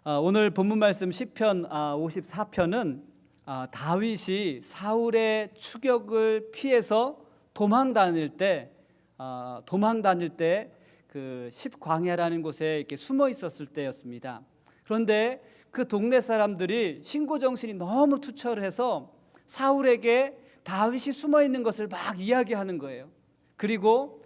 오늘 본문 말씀 시편 54편은 다윗이 사울의 추격을 피해서 도망 다닐 때 그 십광야라는 곳에 이렇게 숨어 있었을 때였습니다. 그런데 그 동네 사람들이 신고 정신이 너무 투철해서 사울에게 다윗이 숨어 있는 것을 막 이야기하는 거예요. 그리고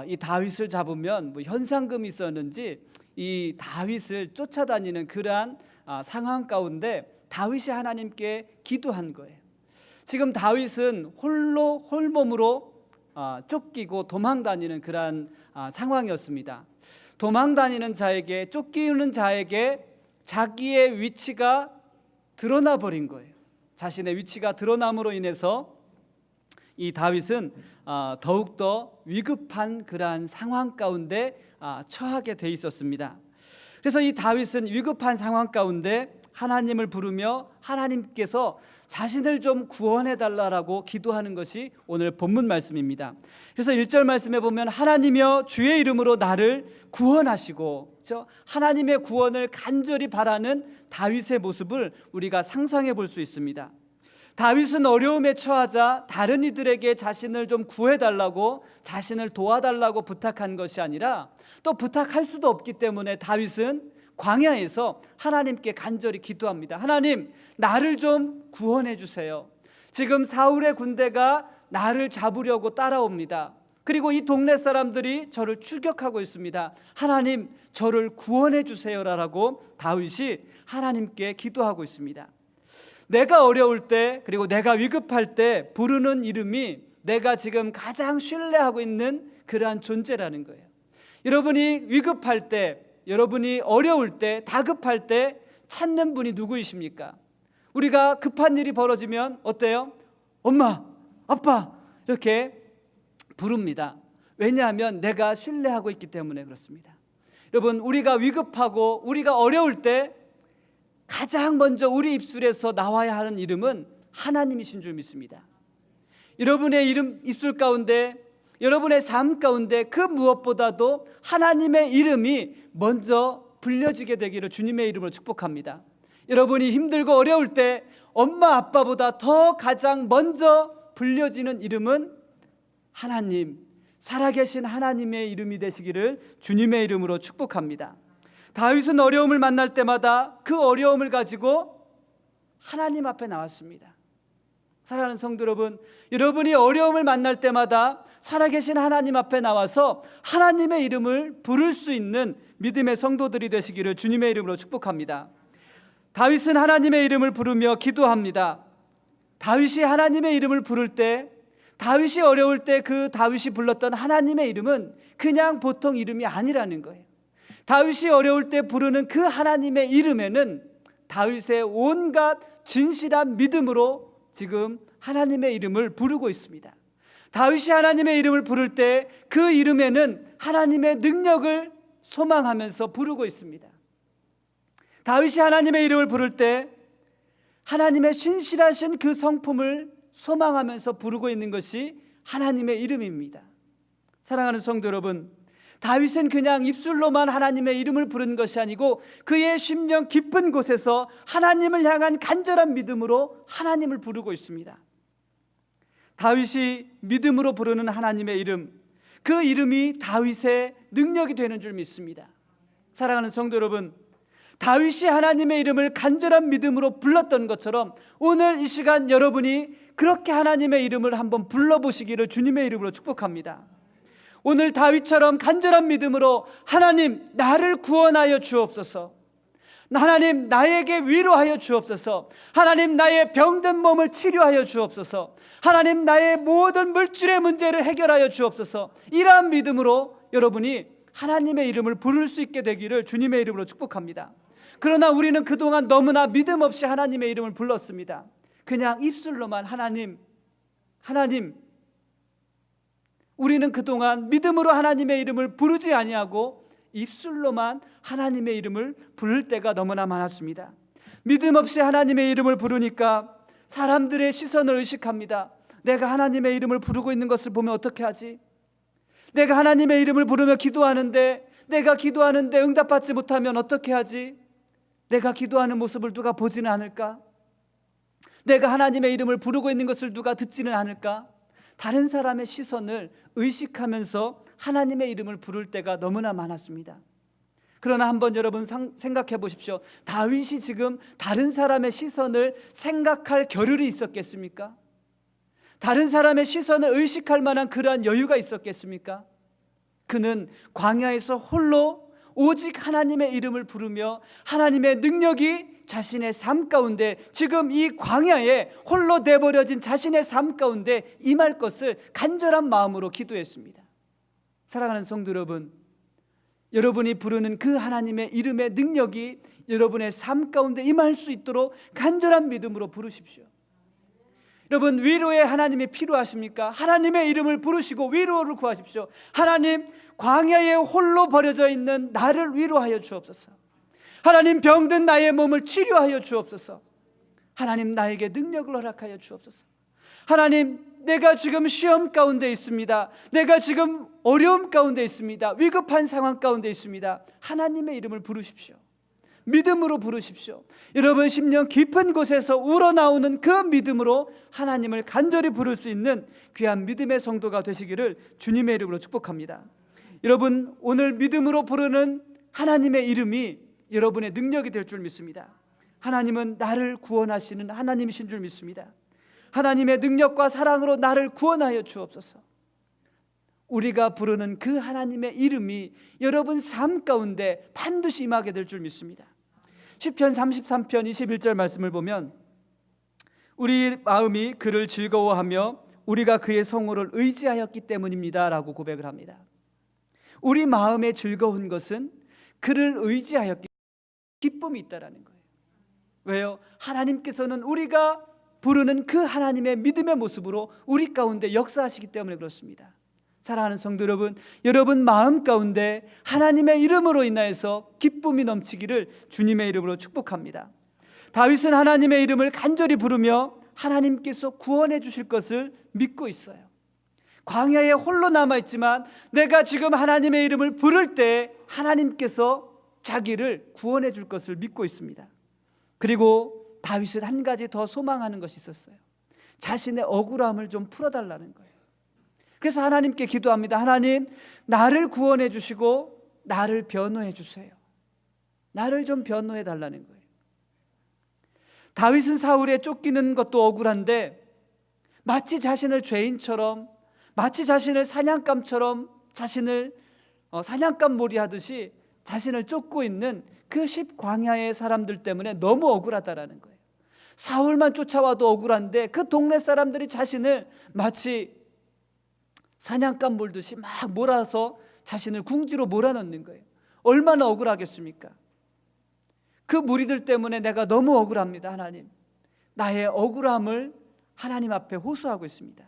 이 다윗을 잡으면 현상금이 있었는지 이 다윗을 쫓아다니는 그러한 상황 가운데 다윗이 하나님께 기도한 거예요. 지금 다윗은 홀몸으로 쫓기고 도망다니는 그러한 상황이었습니다. 도망다니는 자에게, 쫓기는 자에게 자기의 위치가 드러나 버린 거예요. 자신의 위치가 드러남으로 인해서 이 다윗은 더욱더 위급한 그러한 상황 가운데 처하게 돼 있었습니다. 그래서 이 다윗은 위급한 상황 가운데 하나님을 부르며 하나님께서 자신을 좀 구원해 달라고 기도하는 것이 오늘 본문 말씀입니다. 그래서 1절 말씀에 보면 하나님이여 주의 이름으로 나를 구원하시고, 그렇죠? 하나님의 구원을 간절히 바라는 다윗의 모습을 우리가 상상해 볼 수 있습니다. 다윗은 어려움에 처하자 다른 이들에게 자신을 좀 구해달라고, 자신을 도와달라고 부탁한 것이 아니라 또 부탁할 수도 없기 때문에 다윗은 광야에서 하나님께 간절히 기도합니다. 하나님, 나를 좀 구원해 주세요. 지금 사울의 군대가 나를 잡으려고 따라옵니다. 그리고 이 동네 사람들이 저를 추격하고 있습니다. 하나님, 저를 구원해 주세요라고 다윗이 하나님께 기도하고 있습니다. 내가 어려울 때, 그리고 내가 위급할 때 부르는 이름이 내가 지금 가장 신뢰하고 있는 그러한 존재라는 거예요. 여러분이 위급할 때, 여러분이 어려울 때, 다급할 때 찾는 분이 누구이십니까? 우리가 급한 일이 벌어지면 어때요? 엄마, 아빠 이렇게 부릅니다. 왜냐하면 내가 신뢰하고 있기 때문에 그렇습니다. 여러분, 우리가 위급하고 우리가 어려울 때 가장 먼저 우리 입술에서 나와야 하는 이름은 하나님이신 줄 믿습니다. 여러분의 입술 가운데, 여러분의 삶 가운데 그 무엇보다도 하나님의 이름이 먼저 불려지게 되기를 주님의 이름으로 축복합니다. 여러분이 힘들고 어려울 때 엄마 아빠보다 더 가장 먼저 불려지는 이름은 하나님, 살아계신 하나님의 이름이 되시기를 주님의 이름으로 축복합니다. 다윗은 어려움을 만날 때마다 그 어려움을 가지고 하나님 앞에 나왔습니다. 사랑하는 성도 여러분, 여러분이 어려움을 만날 때마다 살아계신 하나님 앞에 나와서 하나님의 이름을 부를 수 있는 믿음의 성도들이 되시기를 주님의 이름으로 축복합니다. 다윗은 하나님의 이름을 부르며 기도합니다. 다윗이 하나님의 이름을 부를 때, 다윗이 어려울 때 그 다윗이 불렀던 하나님의 이름은 그냥 보통 이름이 아니라는 거예요. 다윗이 어려울 때 부르는 그 하나님의 이름에는 다윗의 온갖 진실한 믿음으로 지금 하나님의 이름을 부르고 있습니다. 다윗이 하나님의 이름을 부를 때 그 이름에는 하나님의 능력을 소망하면서 부르고 있습니다. 다윗이 하나님의 이름을 부를 때 하나님의 신실하신 그 성품을 소망하면서 부르고 있는 것이 하나님의 이름입니다. 사랑하는 성도 여러분, 다윗은 그냥 입술로만 하나님의 이름을 부른 것이 아니고 그의 심령 깊은 곳에서 하나님을 향한 간절한 믿음으로 하나님을 부르고 있습니다. 다윗이 믿음으로 부르는 하나님의 이름, 그 이름이 다윗의 능력이 되는 줄 믿습니다. 사랑하는 성도 여러분, 다윗이 하나님의 이름을 간절한 믿음으로 불렀던 것처럼 오늘 이 시간 여러분이 그렇게 하나님의 이름을 한번 불러보시기를 주님의 이름으로 축복합니다. 오늘 다윗처럼 간절한 믿음으로 하나님, 나를 구원하여 주옵소서. 하나님, 나에게 위로하여 주옵소서. 하나님, 나의 병든 몸을 치료하여 주옵소서. 하나님, 나의 모든 물질의 문제를 해결하여 주옵소서. 이러한 믿음으로 여러분이 하나님의 이름을 부를 수 있게 되기를 주님의 이름으로 축복합니다. 그러나 우리는 그동안 너무나 믿음 없이 하나님의 이름을 불렀습니다. 그냥 입술로만 하나님, 하나님. 우리는 그동안 믿음으로 하나님의 이름을 부르지 아니하고 입술로만 하나님의 이름을 부를 때가 너무나 많았습니다. 믿음 없이 하나님의 이름을 부르니까 사람들의 시선을 의식합니다. 내가 하나님의 이름을 부르고 있는 것을 보면 어떻게 하지? 내가 하나님의 이름을 부르며 기도하는데, 내가 기도하는데 응답받지 못하면 어떻게 하지? 내가 기도하는 모습을 누가 보지는 않을까? 내가 하나님의 이름을 부르고 있는 것을 누가 듣지는 않을까? 다른 사람의 시선을 의식하면서 하나님의 이름을 부를 때가 너무나 많았습니다. 그러나 한번 여러분 생각해 보십시오. 다윗이 지금 다른 사람의 시선을 생각할 겨를이 있었겠습니까? 다른 사람의 시선을 의식할 만한 그러한 여유가 있었겠습니까? 그는 광야에서 홀로 오직 하나님의 이름을 부르며 하나님의 능력이 자신의 삶 가운데, 지금 이 광야에 홀로 내버려진 자신의 삶 가운데 임할 것을 간절한 마음으로 기도했습니다. 사랑하는 성도 여러분, 여러분이 부르는 그 하나님의 이름의 능력이 여러분의 삶 가운데 임할 수 있도록 간절한 믿음으로 부르십시오. 여러분, 위로의 하나님이 필요하십니까? 하나님의 이름을 부르시고 위로를 구하십시오. 하나님, 광야에 홀로 버려져 있는 나를 위로하여 주옵소서. 하나님, 병든 나의 몸을 치료하여 주옵소서. 하나님, 나에게 능력을 허락하여 주옵소서. 하나님, 내가 지금 시험 가운데 있습니다. 내가 지금 어려움 가운데 있습니다. 위급한 상황 가운데 있습니다. 하나님의 이름을 부르십시오. 믿음으로 부르십시오. 여러분, 심령 깊은 곳에서 우러나오는 그 믿음으로 하나님을 간절히 부를 수 있는 귀한 믿음의 성도가 되시기를 주님의 이름으로 축복합니다. 여러분, 오늘 믿음으로 부르는 하나님의 이름이 여러분의 능력이 될 줄 믿습니다. 하나님은 나를 구원하시는 하나님이신 줄 믿습니다. 하나님의 능력과 사랑으로 나를 구원하여 주옵소서. 우리가 부르는 그 하나님의 이름이 여러분 삶 가운데 반드시 임하게 될 줄 믿습니다. 시편 33편 21절 말씀을 보면 우리 마음이 그를 즐거워하며 우리가 그의 성호를 의지하였기 때문입니다 라고 고백을 합니다. 우리 마음의 즐거운 것은 그를 의지하였기 때문에 기쁨이 있다라는 거예요. 왜요? 하나님께서는 우리가 부르는 그 하나님의 믿음의 모습으로 우리 가운데 역사하시기 때문에 그렇습니다. 사랑하는 성도 여러분, 여러분 마음 가운데 하나님의 이름으로 인하여서 기쁨이 넘치기를 주님의 이름으로 축복합니다. 다윗은 하나님의 이름을 간절히 부르며 하나님께서 구원해 주실 것을 믿고 있어요. 광야에 홀로 남아있지만 내가 지금 하나님의 이름을 부를 때 하나님께서 자기를 구원해 줄 것을 믿고 있습니다. 그리고 다윗은 한 가지 더 소망하는 것이 있었어요. 자신의 억울함을 좀 풀어달라는 거예요. 그래서 하나님께 기도합니다. 하나님, 나를 구원해 주시고 나를 변호해 주세요. 나를 좀 변호해 달라는 거예요. 다윗은 사울에 쫓기는 것도 억울한데 마치 자신을 죄인처럼, 마치 자신을 사냥감처럼 자신을 사냥감 몰이 하듯이 자신을 쫓고 있는 그 십광야의 사람들 때문에 너무 억울하다라는 거예요. 사울만 쫓아와도 억울한데 그 동네 사람들이 자신을 마치 사냥감 몰듯이 막 몰아서 자신을 궁지로 몰아넣는 거예요. 얼마나 억울하겠습니까? 그 무리들 때문에 내가 너무 억울합니다. 하나님, 나의 억울함을 하나님 앞에 호소하고 있습니다.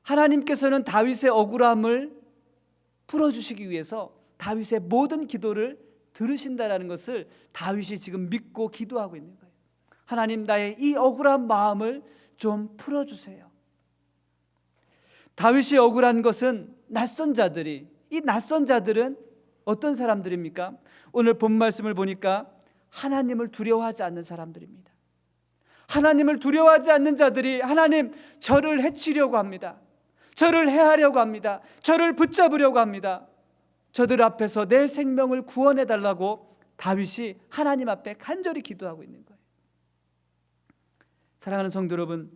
하나님께서는 다윗의 억울함을 풀어주시기 위해서 다윗의 모든 기도를 들으신다라는 것을 다윗이 지금 믿고 기도하고 있는 거예요. 하나님, 나의 이 억울한 마음을 좀 풀어주세요. 다윗이 억울한 것은 낯선 자들이, 이 낯선 자들은 어떤 사람들입니까? 오늘 본 말씀을 보니까 하나님을 두려워하지 않는 사람들입니다. 하나님을 두려워하지 않는 자들이 하나님, 저를 해치려고 합니다. 저를 해하려고 합니다. 저를 붙잡으려고 합니다. 저들 앞에서 내 생명을 구원해 달라고 다윗이 하나님 앞에 간절히 기도하고 있는 거예요. 사랑하는 성도 여러분,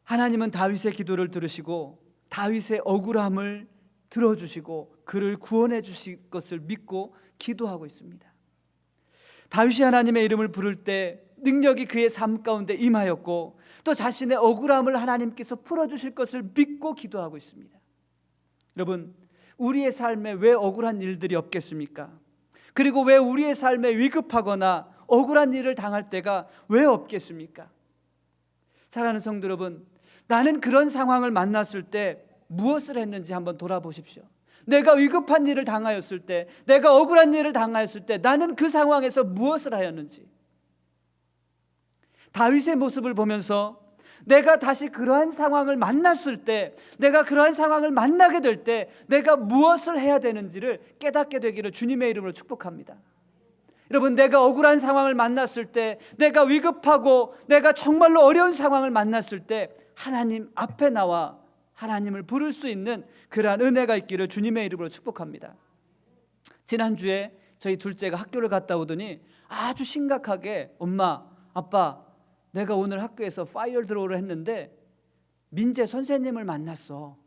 하나님은 다윗의 기도를 들으시고 다윗의 억울함을 들어주시고 그를 구원해 주실 것을 믿고 기도하고 있습니다. 다윗이 하나님의 이름을 부를 때 능력이 그의 삶 가운데 임하였고 또 자신의 억울함을 하나님께서 풀어주실 것을 믿고 기도하고 있습니다. 여러분, 우리의 삶에 왜 억울한 일들이 없겠습니까? 그리고 왜 우리의 삶에 위급하거나 억울한 일을 당할 때가 왜 없겠습니까? 사랑하는 성도 여러분, 나는 그런 상황을 만났을 때 무엇을 했는지 한번 돌아보십시오. 내가 위급한 일을 당하였을 때, 내가 억울한 일을 당하였을 때 나는 그 상황에서 무엇을 하였는지, 다윗의 모습을 보면서 내가 다시 그러한 상황을 만났을 때, 내가 그러한 상황을 만나게 될 때 내가 무엇을 해야 되는지를 깨닫게 되기를 주님의 이름으로 축복합니다. 여러분, 내가 억울한 상황을 만났을 때, 내가 위급하고 내가 정말로 어려운 상황을 만났을 때 하나님 앞에 나와 하나님을 부를 수 있는 그러한 은혜가 있기를 주님의 이름으로 축복합니다. 지난주에 저희 둘째가 학교를 갔다 오더니 아주 심각하게, 엄마, 아빠, 내가 오늘 학교에서 파이어 드로우를 했는데 민재 선생님을 만났어.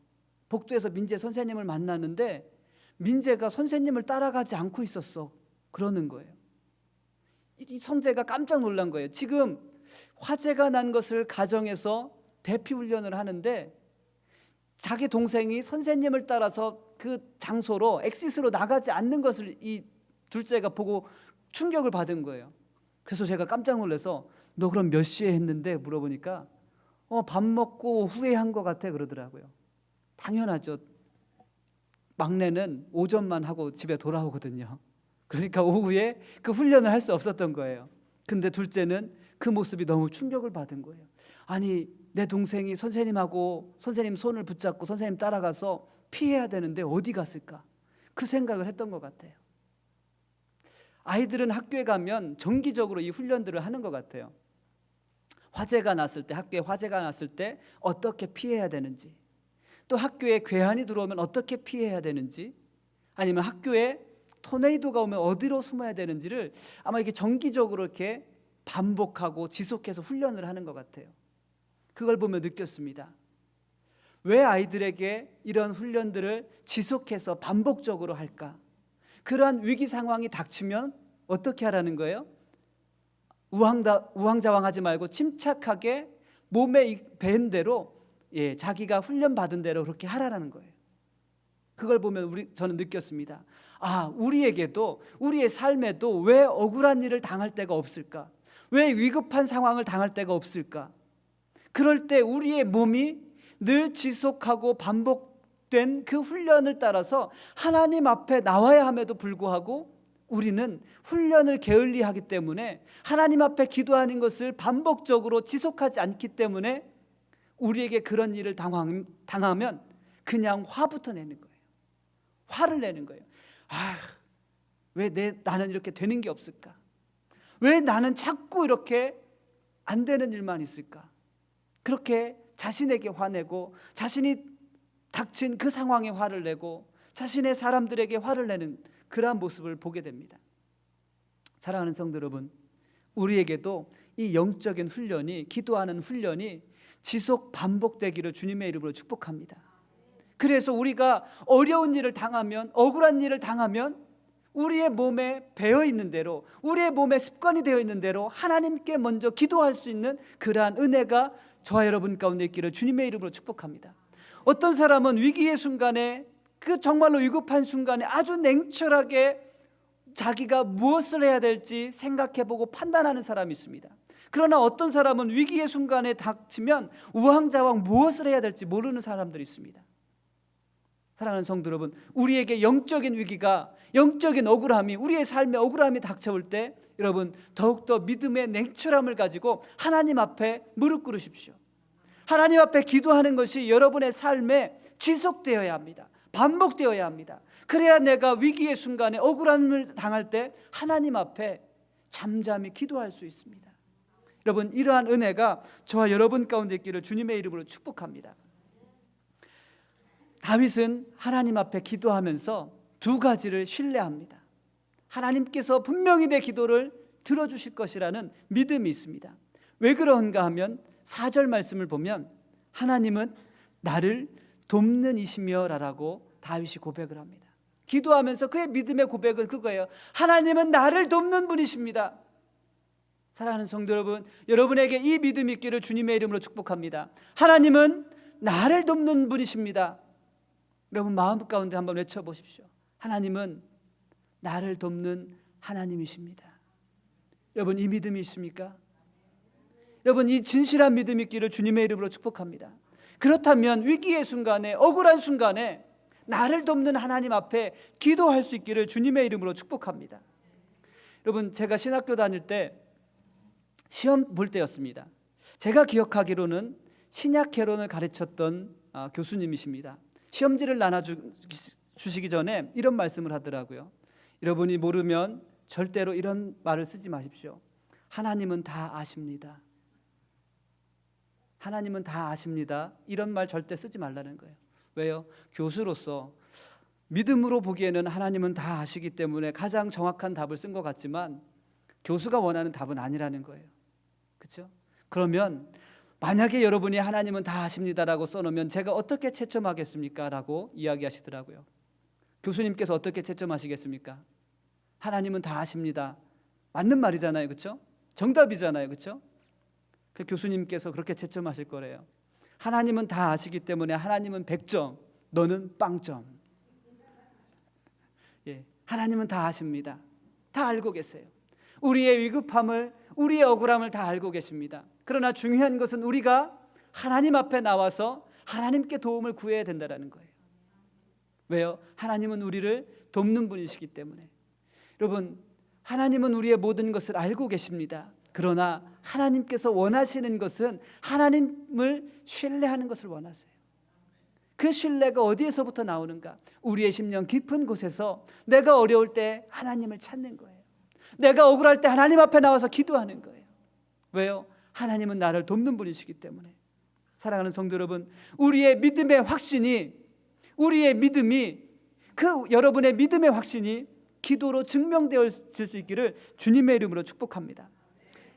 복도에서 민재 선생님을 만났는데 민재가 선생님을 따라가지 않고 있었어. 그러는 거예요. 이 성재가 깜짝 놀란 거예요. 지금 화재가 난 것을 가정에서 대피 훈련을 하는데 자기 동생이 선생님을 따라서 그 장소로 엑시스로 나가지 않는 것을 이 둘째가 보고 충격을 받은 거예요. 그래서 제가 깜짝 놀라서 너 그럼 몇 시에 했는데 물어보니까 밥 먹고 후회한 것 같아 그러더라고요. 당연하죠. 막내는 오전만 하고 집에 돌아오거든요. 그러니까 오후에 그 훈련을 할 수 없었던 거예요. 근데 둘째는 그 모습이 너무 충격을 받은 거예요. 아니, 내 동생이 선생님하고 선생님 손을 붙잡고 선생님 따라가서 피해야 되는데 어디 갔을까? 그 생각을 했던 것 같아요. 아이들은 학교에 가면 정기적으로 이 훈련들을 하는 것 같아요. 화재가 났을 때, 학교에 화재가 났을 때 어떻게 피해야 되는지, 또 학교에 괴한이 들어오면 어떻게 피해야 되는지, 아니면 학교에 토네이도가 오면 어디로 숨어야 되는지를 아마 이게 정기적으로 이렇게 반복하고 지속해서 훈련을 하는 것 같아요. 그걸 보며 느꼈습니다. 왜 아이들에게 이런 훈련들을 지속해서 반복적으로 할까? 그러한 위기 상황이 닥치면 어떻게 하라는 거예요? 우왕좌왕하지 말고 침착하게 몸에 밴 대로, 자기가 훈련받은 대로 그렇게 하라는 거예요. 그걸 보면 저는 느꼈습니다. 우리에게도, 우리의 삶에도 왜 억울한 일을 당할 때가 없을까? 왜 위급한 상황을 당할 때가 없을까? 그럴 때 우리의 몸이 늘 지속하고 반복된 그 훈련을 따라서 하나님 앞에 나와야 함에도 불구하고 우리는 훈련을 게을리하기 때문에, 하나님 앞에 기도하는 것을 반복적으로 지속하지 않기 때문에 우리에게 그런 일을 당하면 그냥 화부터 내는 거예요. 화를 내는 거예요. 왜 나는 이렇게 되는 게 없을까? 왜 나는 자꾸 이렇게 안 되는 일만 있을까? 그렇게 자신에게 화내고, 자신이 닥친 그 상황에 화를 내고, 자신의 사람들에게 화를 내는 그러한 모습을 보게 됩니다. 사랑하는 성도 여러분, 우리에게도 이 영적인 훈련이, 기도하는 훈련이 지속 반복되기를 주님의 이름으로 축복합니다. 그래서 우리가 어려운 일을 당하면, 억울한 일을 당하면 우리의 몸에 배어 있는 대로, 우리의 몸에 습관이 되어 있는 대로 하나님께 먼저 기도할 수 있는 그러한 은혜가 저와 여러분 가운데 있기를 주님의 이름으로 축복합니다. 어떤 사람은 위기의 순간에, 그 정말로 위급한 순간에 아주 냉철하게 자기가 무엇을 해야 될지 생각해보고 판단하는 사람이 있습니다. 그러나 어떤 사람은 위기의 순간에 닥치면 우왕좌왕 무엇을 해야 될지 모르는 사람들이 있습니다. 사랑하는 성도 여러분, 우리에게 영적인 위기가, 영적인 억울함이, 우리의 삶에 억울함이 닥쳐올 때 여러분 더욱더 믿음의 냉철함을 가지고 하나님 앞에 무릎 꿇으십시오. 하나님 앞에 기도하는 것이 여러분의 삶에 지속되어야 합니다. 반복되어야 합니다. 그래야 내가 위기의 순간에 억울함을 당할 때 하나님 앞에 잠잠히 기도할 수 있습니다. 여러분, 이러한 은혜가 저와 여러분 가운데 있기를 주님의 이름으로 축복합니다. 다윗은 하나님 앞에 기도하면서 두 가지를 신뢰합니다. 하나님께서 분명히 내 기도를 들어주실 것이라는 믿음이 있습니다. 왜 그런가 하면 4절 말씀을 보면 하나님은 나를 돕는 이시며 라고 다윗이 고백을 합니다. 기도하면서 그의 믿음의 고백은 그거예요. 하나님은 나를 돕는 분이십니다. 사랑하는 성도 여러분, 여러분에게 이 믿음이 있기를 주님의 이름으로 축복합니다. 하나님은 나를 돕는 분이십니다. 여러분 마음 가운데 한번 외쳐보십시오. 하나님은 나를 돕는 하나님이십니다. 여러분 이 믿음이 있습니까? 여러분 이 진실한 믿음이 있기를 주님의 이름으로 축복합니다. 그렇다면 위기의 순간에, 억울한 순간에 나를 돕는 하나님 앞에 기도할 수 있기를 주님의 이름으로 축복합니다. 여러분 제가 신학교 다닐 때 시험 볼 때였습니다. 제가 기억하기로는 신약개론을 가르쳤던 교수님이십니다. 시험지를 나눠주시기 전에 이런 말씀을 하더라고요. 여러분이 모르면 절대로 이런 말을 쓰지 마십시오. 하나님은 다 아십니다. 하나님은 다 아십니다. 이런 말 절대 쓰지 말라는 거예요. 왜요? 교수로서 믿음으로 보기에는 하나님은 다 아시기 때문에 가장 정확한 답을 쓴 것 같지만 교수가 원하는 답은 아니라는 거예요. 그렇죠? 그러면 만약에 여러분이 하나님은 다 아십니다라고 써놓으면 제가 어떻게 채점하겠습니까? 라고 이야기하시더라고요. 교수님께서 어떻게 채점하시겠습니까? 하나님은 다 아십니다. 맞는 말이잖아요. 그렇죠? 정답이잖아요. 그렇죠? 그 교수님께서 그렇게 채점하실 거래요. 하나님은 다 아시기 때문에 하나님은 100점, 너는 빵점. 예, 하나님은 다 아십니다. 다 알고 계세요. 우리의 위급함을, 우리의 억울함을 다 알고 계십니다. 그러나 중요한 것은 우리가 하나님 앞에 나와서 하나님께 도움을 구해야 된다는 거예요. 왜요? 하나님은 우리를 돕는 분이시기 때문에. 여러분, 하나님은 우리의 모든 것을 알고 계십니다. 그러나 하나님께서 원하시는 것은 하나님을 신뢰하는 것을 원하세요. 그 신뢰가 어디에서부터 나오는가? 우리의 심령 깊은 곳에서 내가 어려울 때 하나님을 찾는 거예요. 내가 억울할 때 하나님 앞에 나와서 기도하는 거예요. 왜요? 하나님은 나를 돕는 분이시기 때문에. 사랑하는 성도 여러분, 우리의 믿음의 확신이, 우리의 믿음이, 그 여러분의 믿음의 확신이 기도로 증명되어질 수 있기를 주님의 이름으로 축복합니다.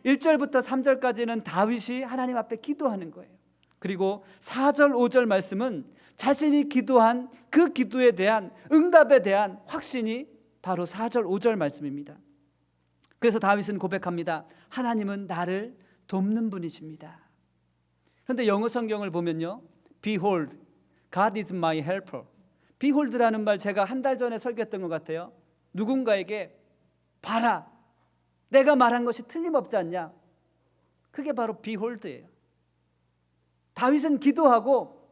1절부터 3절까지는 다윗이 하나님 앞에 기도하는 거예요. 그리고 4절 5절 말씀은 자신이 기도한 그 기도에 대한 응답에 대한 확신이 바로 4절 5절 말씀입니다. 그래서 다윗은 고백합니다. 하나님은 나를 돕는 분이십니다. 그런데 영어 성경을 보면요, Behold, God is my helper. Behold라는 말 제가 한 달 전에 설교했던 것 같아요. 누군가에게 봐라, 내가 말한 것이 틀림없지 않냐? 그게 바로 Behold예요. 다윗은 기도하고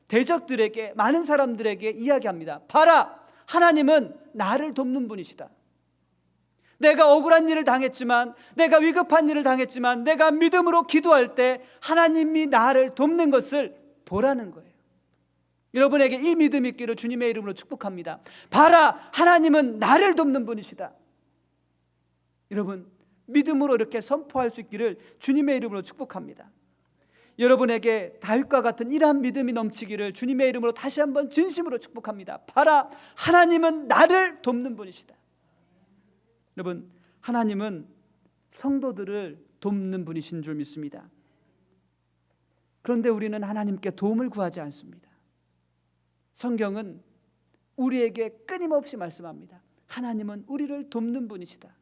대적들에게, 많은 사람들에게 이야기합니다. 봐라, 하나님은 나를 돕는 분이시다. 내가 억울한 일을 당했지만, 내가 위급한 일을 당했지만, 내가 믿음으로 기도할 때 하나님이 나를 돕는 것을 보라는 거예요. 여러분에게 이 믿음이 있기를 주님의 이름으로 축복합니다. 봐라, 하나님은 나를 돕는 분이시다. 여러분, 믿음으로 이렇게 선포할 수 있기를 주님의 이름으로 축복합니다. 여러분에게 다윗과 같은 이러한 믿음이 넘치기를 주님의 이름으로 다시 한번 진심으로 축복합니다. 봐라, 하나님은 나를 돕는 분이시다. 여러분, 하나님은 성도들을 돕는 분이신 줄 믿습니다. 그런데 우리는 하나님께 도움을 구하지 않습니다. 성경은 우리에게 끊임없이 말씀합니다. 하나님은 우리를 돕는 분이시다.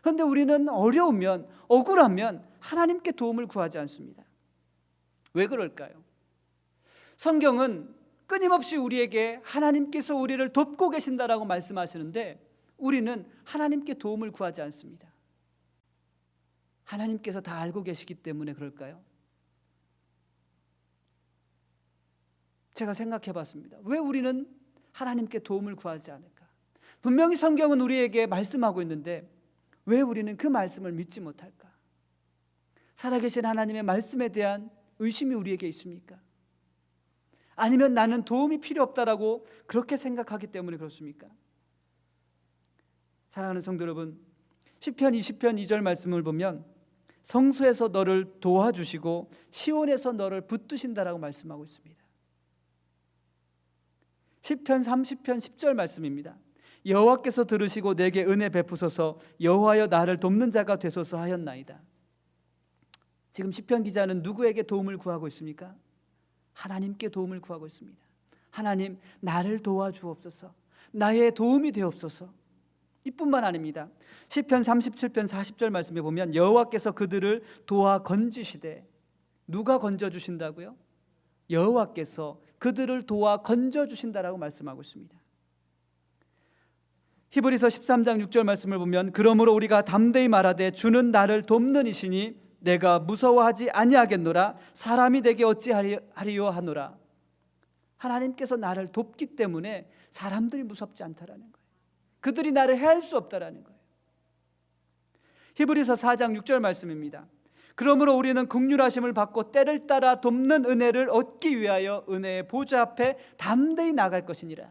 그런데 우리는 어려우면, 억울하면 하나님께 도움을 구하지 않습니다. 왜 그럴까요? 성경은 끊임없이 우리에게 하나님께서 우리를 돕고 계신다라고 말씀하시는데 우리는 하나님께 도움을 구하지 않습니다. 하나님께서 다 알고 계시기 때문에 그럴까요? 제가 생각해 봤습니다. 왜 우리는 하나님께 도움을 구하지 않을까? 분명히 성경은 우리에게 말씀하고 있는데 왜 우리는 그 말씀을 믿지 못할까? 살아계신 하나님의 말씀에 대한 의심이 우리에게 있습니까? 아니면 나는 도움이 필요 없다라고 그렇게 생각하기 때문에 그렇습니까? 사랑하는 성도 여러분, 시편 20편 2절 말씀을 보면 성소에서 너를 도와주시고 시온에서 너를 붙드신다라고 말씀하고 있습니다. 시편 30편 10절 말씀입니다. 여호와께서 들으시고 내게 은혜 베푸소서, 여호와여 나를 돕는 자가 되소서 하였나이다. 지금 시편 기자는 누구에게 도움을 구하고 있습니까? 하나님께 도움을 구하고 있습니다. 하나님, 나를 도와주옵소서, 나의 도움이 되옵소서. 이뿐만 아닙니다. 시편 37편 40절 말씀에 보면 여호와께서 그들을 도와 건지시되, 누가 건져주신다고요? 여호와께서 그들을 도와 건져주신다라고 말씀하고 있습니다. 히브리서 13장 6절 말씀을 보면 그러므로 우리가 담대히 말하되 주는 나를 돕는 이시니 내가 무서워하지 아니하겠노라. 사람이 내게 어찌하리요 하노라. 하나님께서 나를 돕기 때문에 사람들이 무섭지 않다라는 거예요. 그들이 나를 해할 수 없다라는 거예요. 히브리서 4장 6절 말씀입니다. 그러므로 우리는 긍휼하심을 받고 때를 따라 돕는 은혜를 얻기 위하여 은혜의 보좌 앞에 담대히 나갈 것이니라.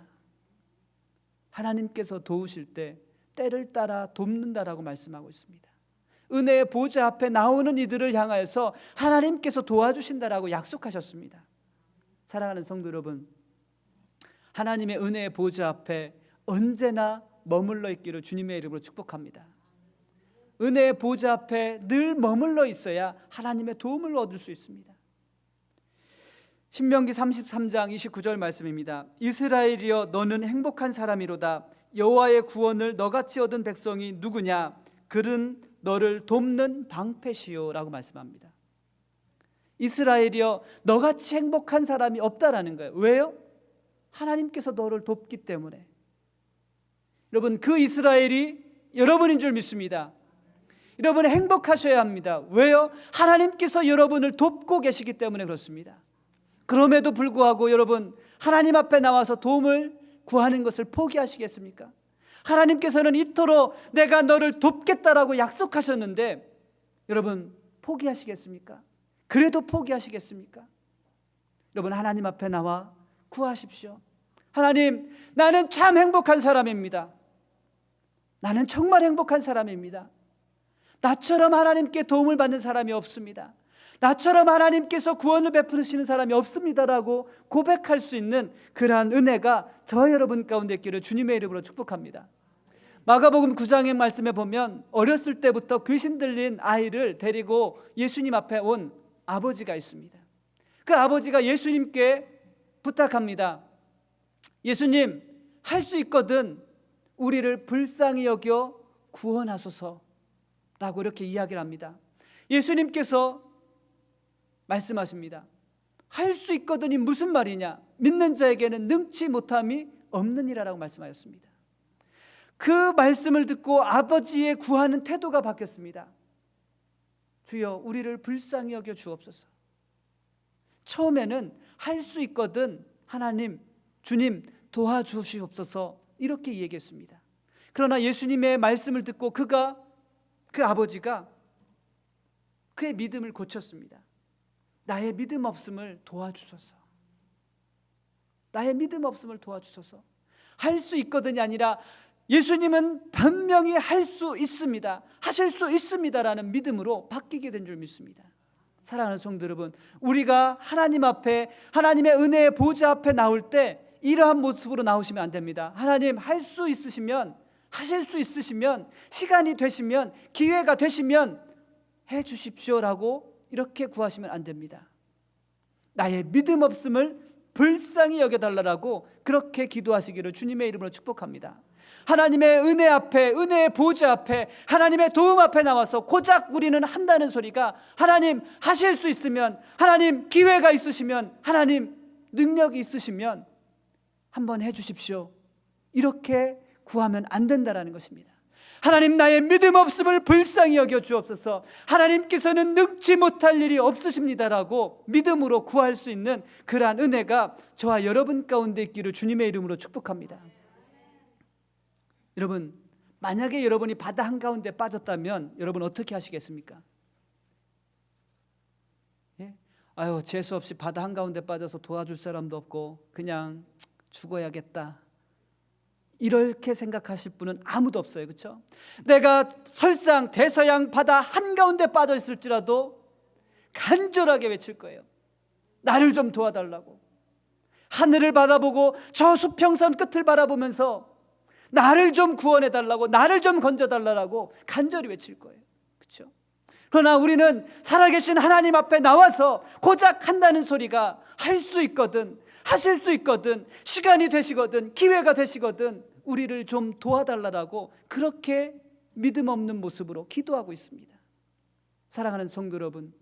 하나님께서 도우실 때 때를 따라 돕는다라고 말씀하고 있습니다. 은혜의 보좌 앞에 나오는 이들을 향하여서 하나님께서 도와주신다라고 약속하셨습니다. 사랑하는 성도 여러분, 하나님의 은혜의 보좌 앞에 언제나 머물러 있기를 주님의 이름으로 축복합니다. 은혜의 보좌 앞에 늘 머물러 있어야 하나님의 도움을 얻을 수 있습니다. 신명기 33장 29절 말씀입니다. 이스라엘이여 너는 행복한 사람이로다. 여호와의 구원을 너같이 얻은 백성이 누구냐? 그는 너를 돕는 방패시요 라고 말씀합니다. 이스라엘이여 너같이 행복한 사람이 없다라는 거예요. 왜요? 하나님께서 너를 돕기 때문에. 여러분, 그 이스라엘이 여러분인 줄 믿습니다. 여러분 행복하셔야 합니다. 왜요? 하나님께서 여러분을 돕고 계시기 때문에 그렇습니다. 그럼에도 불구하고 여러분 하나님 앞에 나와서 도움을 구하는 것을 포기하시겠습니까? 하나님께서는 이토록 내가 너를 돕겠다라고 약속하셨는데 여러분 포기하시겠습니까? 그래도 포기하시겠습니까? 여러분 하나님 앞에 나와 구하십시오. 하나님, 나는 참 행복한 사람입니다. 나는 정말 행복한 사람입니다. 나처럼 하나님께 도움을 받는 사람이 없습니다. 나처럼 하나님께서 구원을 베푸시는 사람이 없습니다라고 고백할 수 있는 그러한 은혜가 저 여러분 가운데 있기를 주님의 이름으로 축복합니다. 마가복음 9장의 말씀에 보면 어렸을 때부터 귀신 들린 아이를 데리고 예수님 앞에 온 아버지가 있습니다. 그 아버지가 예수님께 부탁합니다. 예수님, 할 수 있거든 우리를 불쌍히 여겨 구원하소서 라고 이렇게 이야기를 합니다. 예수님께서 말씀하십니다. 할 수 있거든이 무슨 말이냐? 믿는 자에게는 능치 못함이 없느니라라고 말씀하셨습니다. 그 말씀을 듣고 아버지의 구하는 태도가 바뀌었습니다. 주여 우리를 불쌍히 여겨 주옵소서. 처음에는 할 수 있거든 하나님, 주님 도와주시옵소서 이렇게 얘기했습니다. 그러나 예수님의 말씀을 듣고 그 아버지가 그의 믿음을 고쳤습니다. 나의 믿음 없음을 도와주소서. 나의 믿음 없음을 도와주소서. 할 수 있거든이 아니라 예수님은 분명히 할 수 있습니다. 하실 수 있습니다라는 믿음으로 바뀌게 된 줄 믿습니다. 사랑하는 성도 여러분, 우리가 하나님 앞에 하나님의 은혜의 보좌 앞에 나올 때 이러한 모습으로 나오시면 안 됩니다. 하나님 할 수 있으시면, 하실 수 있으시면, 시간이 되시면, 기회가 되시면 해 주십시오라고 이렇게 구하시면 안 됩니다. 나의 믿음 없음을 불쌍히 여겨달라고 그렇게 기도하시기를 주님의 이름으로 축복합니다. 하나님의 은혜 앞에, 은혜의 보좌 앞에, 하나님의 도움 앞에 나와서 고작 우리는 한다는 소리가 하나님 하실 수 있으면, 하나님 기회가 있으시면, 하나님 능력이 있으시면 한번 해주십시오 이렇게 구하면 안 된다라는 것입니다. 하나님 나의 믿음 없음을 불쌍히 여겨 주옵소서. 하나님께서는 능치 못할 일이 없으십니다라고 믿음으로 구할 수 있는 그러한 은혜가 저와 여러분 가운데 있기를 주님의 이름으로 축복합니다. 여러분, 만약에 여러분이 바다 한가운데 빠졌다면 여러분 어떻게 하시겠습니까? 예? 아유, 재수 없이 바다 한가운데 빠져서 도와줄 사람도 없고 그냥 죽어야겠다 이렇게 생각하실 분은 아무도 없어요. 그렇죠? 내가 설상 대서양 바다 한가운데 빠져 있을지라도 간절하게 외칠 거예요. 나를 좀 도와달라고. 하늘을 바라보고 저 수평선 끝을 바라보면서 나를 좀 구원해달라고, 나를 좀 건져달라고 간절히 외칠 거예요. 그렇죠? 그러나 우리는 살아계신 하나님 앞에 나와서 고작 한다는 소리가 할 수 있거든, 하실 수 있거든, 시간이 되시거든, 기회가 되시거든 우리를 좀 도와달라고 그렇게 믿음 없는 모습으로 기도하고 있습니다. 사랑하는 성도 여러분,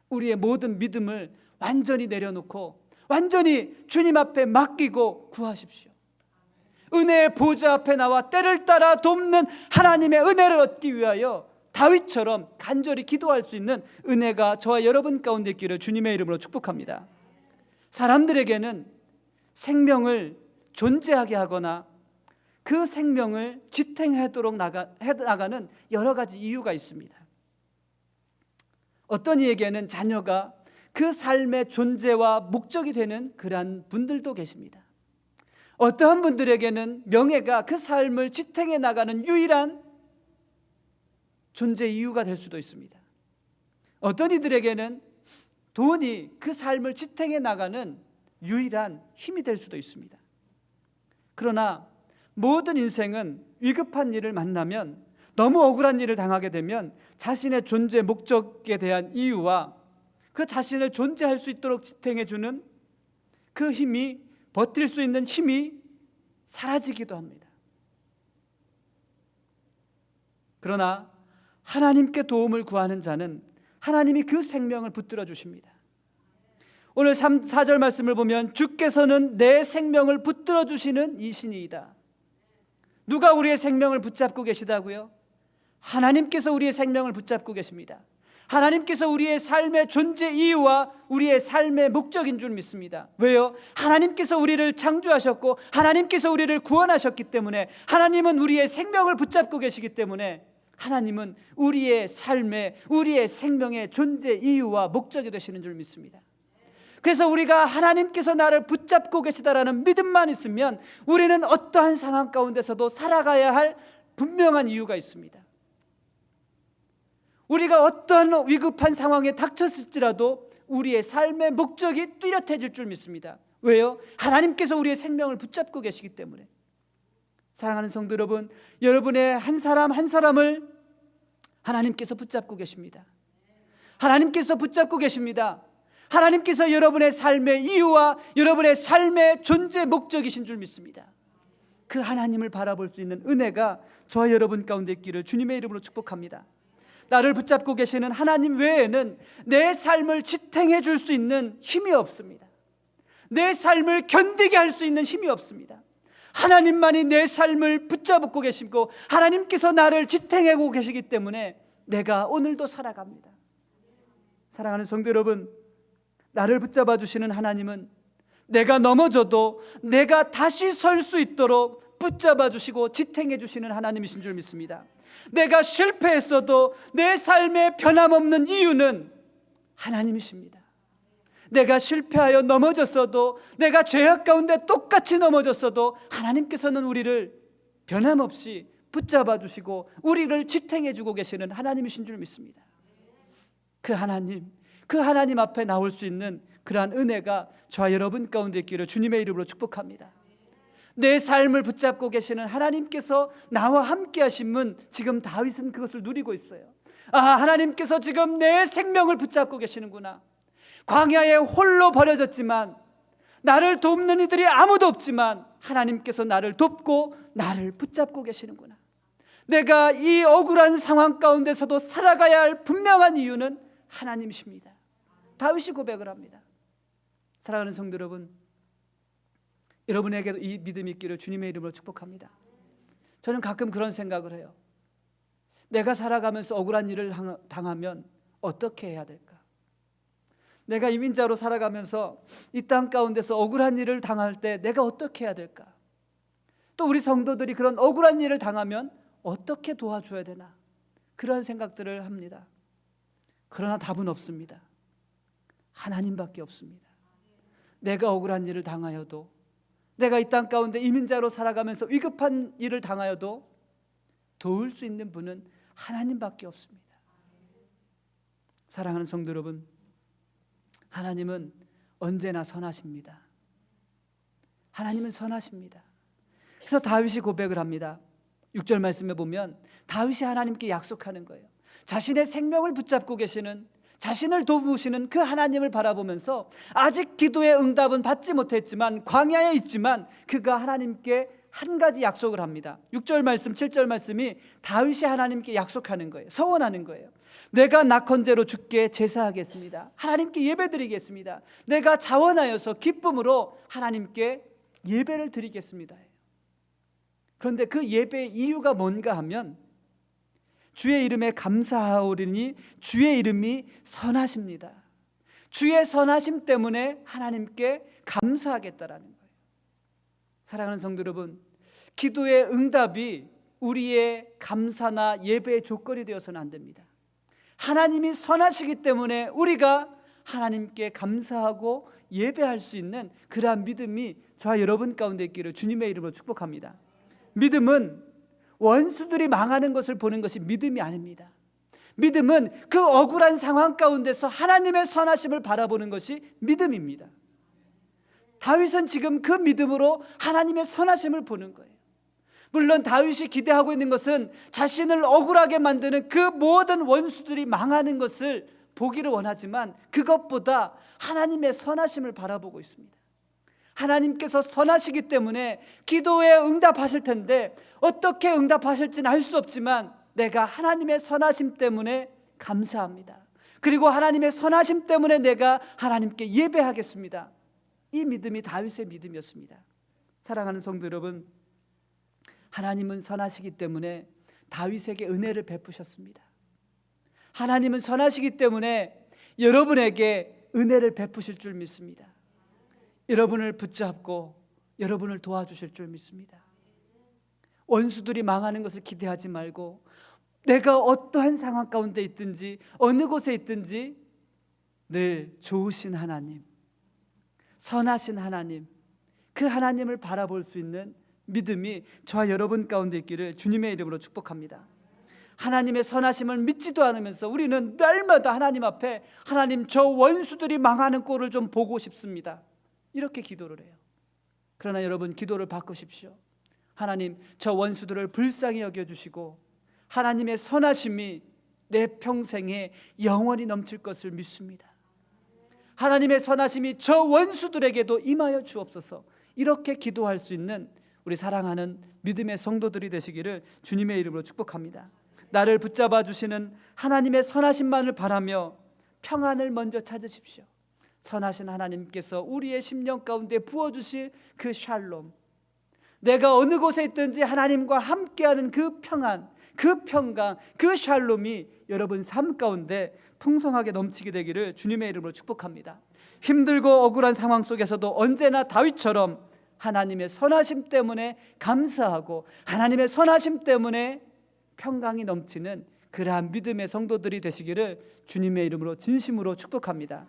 우리의 모든 믿음을 완전히 내려놓고 완전히 주님 앞에 맡기고 구하십시오. 은혜의 보좌 앞에 나와 때를 따라 돕는 하나님의 은혜를 얻기 위하여 다윗처럼 간절히 기도할 수 있는 은혜가 저와 여러분 가운데 있기를 주님의 이름으로 축복합니다. 사람들에게는 생명을 존재하게 하거나 그 생명을 지탱하도록 나가는 여러 가지 이유가 있습니다. 어떤 이에게는 자녀가 그 삶의 존재와 목적이 되는 그러한 분들도 계십니다. 어떠한 분들에게는 명예가 그 삶을 지탱해 나가는 유일한 존재 이유가 될 수도 있습니다. 어떤 이들에게는 돈이 그 삶을 지탱해 나가는 유일한 힘이 될 수도 있습니다. 그러나 모든 인생은 위급한 일을 만나면, 너무 억울한 일을 당하게 되면 자신의 존재 목적에 대한 이유와 그 자신을 존재할 수 있도록 지탱해 주는 그 힘이, 버틸 수 있는 힘이 사라지기도 합니다. 그러나 하나님께 도움을 구하는 자는 하나님이 그 생명을 붙들어 주십니다. 오늘 4절 말씀을 보면 주께서는 내 생명을 붙들어 주시는 이신이이다. 누가 우리의 생명을 붙잡고 계시다고요? 하나님께서 우리의 생명을 붙잡고 계십니다. 하나님께서 우리의 삶의 존재 이유와 우리의 삶의 목적인 줄 믿습니다. 왜요? 하나님께서 우리를 창조하셨고 하나님께서 우리를 구원하셨기 때문에, 하나님은 우리의 생명을 붙잡고 계시기 때문에 하나님은 우리의 삶의, 우리의 생명의 존재 이유와 목적이 되시는 줄 믿습니다. 그래서 우리가 하나님께서 나를 붙잡고 계시다라는 믿음만 있으면 우리는 어떠한 상황 가운데서도 살아가야 할 분명한 이유가 있습니다. 우리가 어떠한 위급한 상황에 닥쳤을지라도 우리의 삶의 목적이 뚜렷해질 줄 믿습니다. 왜요? 하나님께서 우리의 생명을 붙잡고 계시기 때문에. 사랑하는 성도 여러분, 여러분의 한 사람 한 사람을 하나님께서 붙잡고 계십니다. 하나님께서 붙잡고 계십니다. 하나님께서 여러분의 삶의 이유와 여러분의 삶의 존재 목적이신 줄 믿습니다. 그 하나님을 바라볼 수 있는 은혜가 저와 여러분 가운데 있기를 주님의 이름으로 축복합니다. 나를 붙잡고 계시는 하나님 외에는 내 삶을 지탱해 줄 수 있는 힘이 없습니다. 내 삶을 견디게 할 수 있는 힘이 없습니다. 하나님만이 내 삶을 붙잡고 계시고 하나님께서 나를 지탱하고 계시기 때문에 내가 오늘도 살아갑니다. 사랑하는 성도 여러분, 나를 붙잡아 주시는 하나님은 내가 넘어져도 내가 다시 설 수 있도록 붙잡아 주시고 지탱해 주시는 하나님이신 줄 믿습니다. 내가 실패했어도 내 삶에 변함없는 이유는 하나님이십니다. 내가 실패하여 넘어졌어도, 내가 죄악 가운데 똑같이 넘어졌어도 하나님께서는 우리를 변함없이 붙잡아 주시고 우리를 지탱해 주고 계시는 하나님이신 줄 믿습니다. 그 하나님 앞에 나올 수 있는 그러한 은혜가 저와 여러분 가운데 있기를 주님의 이름으로 축복합니다. 내 삶을 붙잡고 계시는 하나님께서 나와 함께 하심은 지금 다윗은 그것을 누리고 있어요. 하나님께서 지금 내 생명을 붙잡고 계시는구나. 광야에 홀로 버려졌지만, 나를 돕는 이들이 아무도 없지만 하나님께서 나를 돕고 나를 붙잡고 계시는구나. 내가 이 억울한 상황 가운데서도 살아가야 할 분명한 이유는 하나님이십니다. 다윗이 고백을 합니다. 사랑하는 성도 여러분, 여러분에게도 이 믿음이 있기를 주님의 이름으로 축복합니다. 저는 가끔 그런 생각을 해요. 내가 살아가면서 억울한 일을 당하면 어떻게 해야 될까? 내가 이민자로 살아가면서 이 땅 가운데서 억울한 일을 당할 때 내가 어떻게 해야 될까? 또 우리 성도들이 그런 억울한 일을 당하면 어떻게 도와줘야 되나? 그런 생각들을 합니다. 그러나 답은 없습니다. 하나님밖에 없습니다. 내가 억울한 일을 당하여도, 내가 이 땅 가운데 이민자로 살아가면서 위급한 일을 당하여도 도울 수 있는 분은 하나님밖에 없습니다. 사랑하는 성도 여러분, 하나님은 언제나 선하십니다. 하나님은 선하십니다. 그래서 다윗이 고백을 합니다. 6절 말씀에 보면 다윗이 하나님께 약속하는 거예요. 자신의 생명을 붙잡고 계시는, 자신을 도우시는 그 하나님을 바라보면서 아직 기도의 응답은 받지 못했지만, 광야에 있지만 그가 하나님께 한 가지 약속을 합니다. 6절 말씀, 7절 말씀이 다윗이 하나님께 약속하는 거예요. 서원하는 거예요. 내가 낙헌제로 주께 제사하겠습니다. 하나님께 예배드리겠습니다. 내가 자원하여서 기쁨으로 하나님께 예배를 드리겠습니다. 그런데 그 예배의 이유가 뭔가 하면, 주의 이름에 감사하오리니 주의 이름이 선하십니다. 주의 선하심 때문에 하나님께 감사하겠다라는 거예요. 사랑하는 성도 여러분, 기도의 응답이 우리의 감사나 예배의 조건이 되어서는 안 됩니다. 하나님이 선하시기 때문에 우리가 하나님께 감사하고 예배할 수 있는 그러한 믿음이 저와 여러분 가운데 있기를 주님의 이름으로 축복합니다. 믿음은 원수들이 망하는 것을 보는 것이 믿음이 아닙니다. 믿음은 그 억울한 상황 가운데서 하나님의 선하심을 바라보는 것이 믿음입니다. 다윗은 지금 그 믿음으로 하나님의 선하심을 보는 거예요. 물론 다윗이 기대하고 있는 것은 자신을 억울하게 만드는 그 모든 원수들이 망하는 것을 보기를 원하지만 그것보다 하나님의 선하심을 바라보고 있습니다. 하나님께서 선하시기 때문에 기도에 응답하실 텐데 어떻게 응답하실지는 알 수 없지만 내가 하나님의 선하심 때문에 감사합니다. 그리고 하나님의 선하심 때문에 내가 하나님께 예배하겠습니다. 이 믿음이 다윗의 믿음이었습니다. 사랑하는 성도 여러분, 하나님은 선하시기 때문에 다윗에게 은혜를 베푸셨습니다. 하나님은 선하시기 때문에 여러분에게 은혜를 베푸실 줄 믿습니다. 여러분을 붙잡고 여러분을 도와주실 줄 믿습니다. 원수들이 망하는 것을 기대하지 말고 내가 어떠한 상황 가운데 있든지 어느 곳에 있든지 늘 좋으신 하나님, 선하신 하나님, 그 하나님을 바라볼 수 있는 믿음이 저와 여러분 가운데 있기를 주님의 이름으로 축복합니다. 하나님의 선하심을 믿지도 않으면서 우리는 날마다 하나님 앞에 하나님 저 원수들이 망하는 꼴을 좀 보고 싶습니다, 이렇게 기도를 해요. 그러나 여러분 기도를 바꾸십시오. 하나님 저 원수들을 불쌍히 여겨주시고 하나님의 선하심이 내 평생에 영원히 넘칠 것을 믿습니다. 하나님의 선하심이 저 원수들에게도 임하여 주옵소서. 이렇게 기도할 수 있는 우리 사랑하는 믿음의 성도들이 되시기를 주님의 이름으로 축복합니다. 나를 붙잡아 주시는 하나님의 선하심만을 바라며 평안을 먼저 찾으십시오. 선하신 하나님께서 우리의 심령 가운데 부어주실 그 샬롬, 내가 어느 곳에 있든지 하나님과 함께하는 그 평안, 그 평강, 그 샬롬이 여러분 삶 가운데 풍성하게 넘치게 되기를 주님의 이름으로 축복합니다. 힘들고 억울한 상황 속에서도 언제나 다윗처럼 하나님의 선하심 때문에 감사하고 하나님의 선하심 때문에 평강이 넘치는 그러한 믿음의 성도들이 되시기를 주님의 이름으로 진심으로 축복합니다.